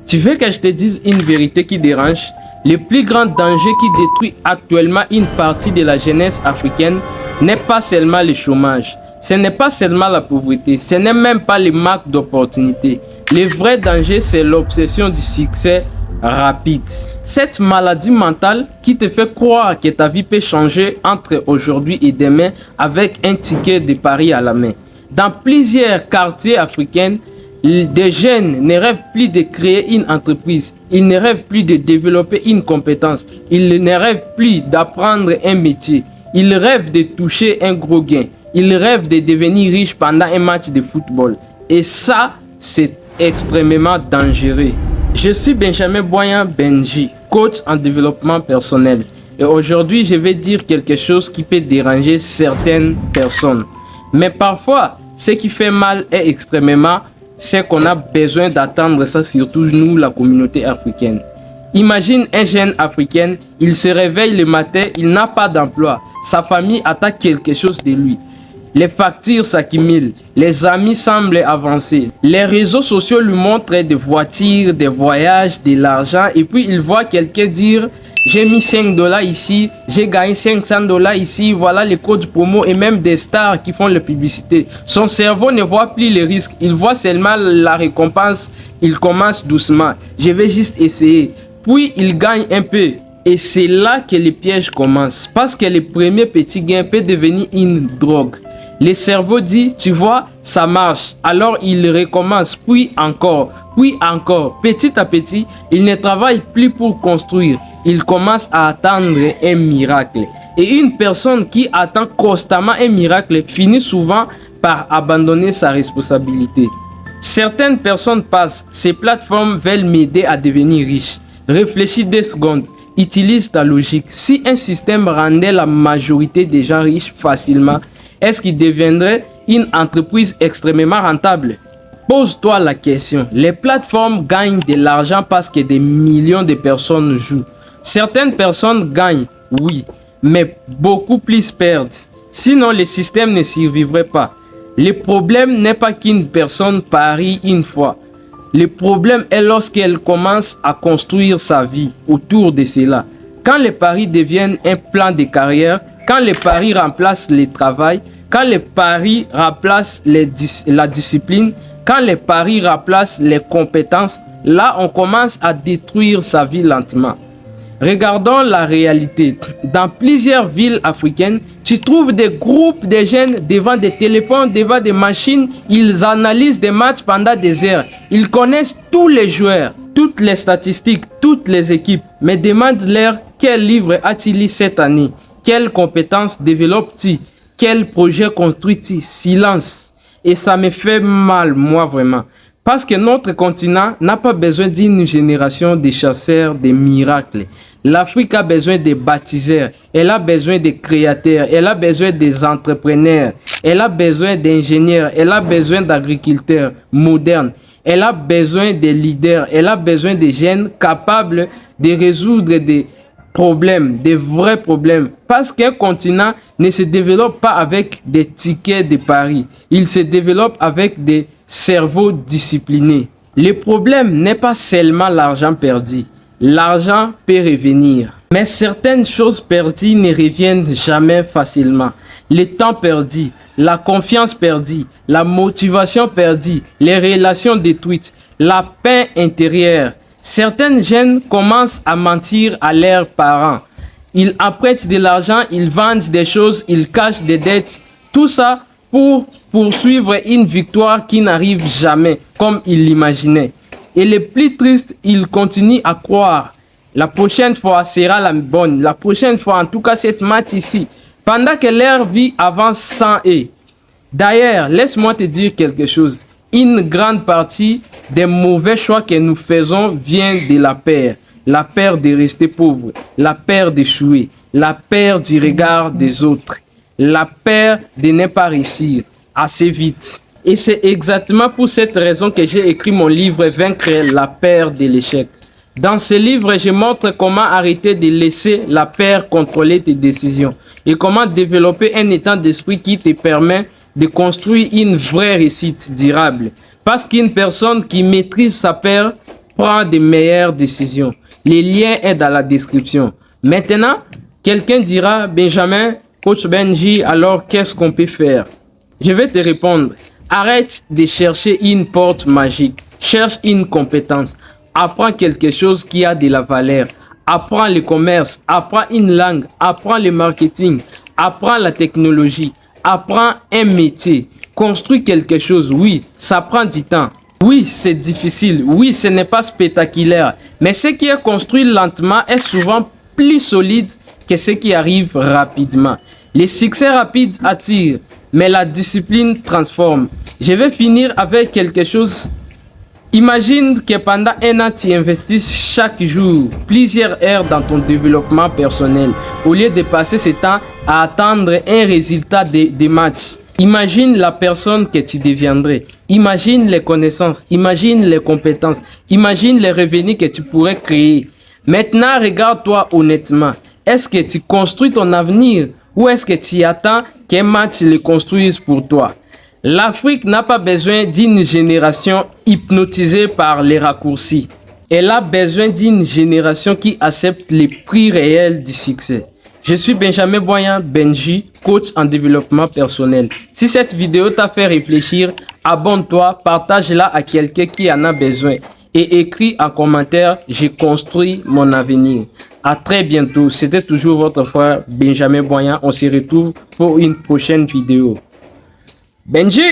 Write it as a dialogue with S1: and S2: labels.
S1: Tu veux que je te dise une vérité qui dérange? Le plus grand danger qui détruit actuellement une partie de la jeunesse africaine n'est pas seulement le chômage, ce n'est pas seulement la pauvreté, ce n'est même pas le manque d'opportunités. Le vrai danger, c'est l'obsession du succès rapide. Cette maladie mentale qui te fait croire que ta vie peut changer entre aujourd'hui et demain avec un ticket de Paris à la main. Dans plusieurs quartiers africains, des jeunes ne rêvent plus de créer une entreprise, ils ne rêvent plus de développer une compétence, ils ne rêvent plus d'apprendre un métier, ils rêvent de toucher un gros gain, ils rêvent de devenir riches pendant un match de football. Et ça, c'est extrêmement dangereux. Je suis Benjamin Boyan Benji, coach en développement personnel. Et aujourd'hui, je vais dire quelque chose qui peut déranger certaines personnes. Mais parfois, ce qui fait mal est extrêmement, c'est qu'on a besoin d'attendre ça, surtout nous, la communauté africaine. Imagine un jeune africain, il se réveille le matin, il n'a pas d'emploi. Sa famille attend quelque chose de lui. Les factures s'accumulent, les amis semblent avancer. Les réseaux sociaux lui montrent des voitures, des voyages, de l'argent. Et puis il voit quelqu'un dire « J'ai mis 5 $ ici, j'ai gagné 500 $ ici, voilà les codes promo » et même des stars qui font la publicité. Son cerveau ne voit plus les risques, il voit seulement la récompense. Il commence doucement « Je vais juste essayer ». Puis il gagne un peu. Et c'est là que les pièges commencent. Parce que le premier petit gain peut devenir une drogue. Le cerveau dit, tu vois, ça marche. Alors il recommence, puis encore. Petit à petit, il ne travaille plus pour construire. Il commence à attendre un miracle. Et une personne qui attend constamment un miracle finit souvent par abandonner sa responsabilité. Certaines personnes passent, ces plateformes veulent m'aider à devenir riche. Réfléchis 2 secondes. Utilise ta logique. Si un système rendait la majorité des gens riches facilement, est-ce qu'il deviendrait une entreprise extrêmement rentable? Pose-toi la question. Les plateformes gagnent de l'argent parce que des millions de personnes jouent. Certaines personnes gagnent, oui, mais beaucoup plus perdent. Sinon, le système ne survivrait pas. Le problème n'est pas qu'une personne parie une fois. Le problème est lorsqu'elle commence à construire sa vie autour de cela. Quand les paris deviennent un plan de carrière, quand les paris remplacent le travail, quand les paris remplacent la discipline, quand les paris remplacent les compétences, là on commence à détruire sa vie lentement. Regardons la réalité. Dans plusieurs villes africaines, tu trouves des groupes de jeunes devant des téléphones, devant des machines. Ils analysent des matchs pendant des heures. Ils connaissent tous les joueurs, toutes les statistiques, toutes les équipes. Mais demande-leur quel livre as-tu lu cette année? Quelles compétences développe-t-il? Quel projet construit-il? Silence. Et ça me fait mal, moi vraiment. Parce que notre continent n'a pas besoin d'une génération de chasseurs de miracles. L'Afrique a besoin de baptiseurs, elle a besoin de créateurs, elle a besoin des entrepreneurs, elle a besoin d'ingénieurs, elle a besoin d'agriculteurs modernes, elle a besoin de leaders, elle a besoin de jeunes capables de résoudre des problèmes, des vrais problèmes. Parce qu'un continent ne se développe pas avec des tickets de paris, il se développe avec des cerveaux disciplinés. Le problème n'est pas seulement l'argent perdu. L'argent peut revenir. Mais certaines choses perdues ne reviennent jamais facilement. Le temps perdu, la confiance perdue, la motivation perdue, les relations détruites, la paix intérieure. Certains jeunes commencent à mentir à leurs parents. Ils empruntent de l'argent, ils vendent des choses, ils cachent des dettes. Tout ça pour poursuivre une victoire qui n'arrive jamais comme ils l'imaginaient. Et le plus triste, ils continuent à croire. La prochaine fois sera la bonne. La prochaine fois, en tout cas, cette match ici. Pendant que leur vie avance sans eux. D'ailleurs, laisse-moi te dire quelque chose. Une grande partie des mauvais choix que nous faisons vient de la peur. La peur de rester pauvre. La peur d'échouer. La peur du regard des autres. La peur de ne pas réussir assez vite. Et c'est exactement pour cette raison que j'ai écrit mon livre « Vaincre la peur de l'échec ». Dans ce livre, je montre comment arrêter de laisser la peur contrôler tes décisions et comment développer un état d'esprit qui te permet de construire une vraie réussite durable. Parce qu'une personne qui maîtrise sa peur prends de meilleures décisions. Les liens est dans la description. Maintenant, quelqu'un dira, Benjamin, coach Benji, alors qu'est-ce qu'on peut faire? Je vais te répondre. Arrête de chercher une porte magique. Cherche une compétence. Apprends quelque chose qui a de la valeur. Apprends le commerce. Apprends une langue. Apprends le marketing. Apprends la technologie. Apprends un métier. Construis quelque chose. Oui, ça prend du temps. Oui, c'est difficile. Oui, ce n'est pas spectaculaire. Mais ce qui est construit lentement est souvent plus solide que ce qui arrive rapidement. Les succès rapides attirent, mais la discipline transforme. Je vais finir avec quelque chose. Imagine que pendant un an, tu investisses chaque jour plusieurs heures dans ton développement personnel au lieu de passer ce temps à attendre un résultat des matchs. Imagine la personne que tu deviendrais. Imagine les connaissances, imagine les compétences, imagine les revenus que tu pourrais créer. Maintenant, regarde-toi honnêtement. Est-ce que tu construis ton avenir ou est-ce que tu attends qu'un match le construise pour toi? L'Afrique n'a pas besoin d'une génération hypnotisée par les raccourcis. Elle a besoin d'une génération qui accepte les prix réels du succès. Je suis Benjamin Boyan Benji, coach en développement personnel. Si cette vidéo t'a fait réfléchir, abonne-toi, partage-la à quelqu'un qui en a besoin et écris en commentaire « J'ai construit mon avenir ». À très bientôt. C'était toujours votre frère Benjamin Boyan. On se retrouve pour une prochaine vidéo. Benji!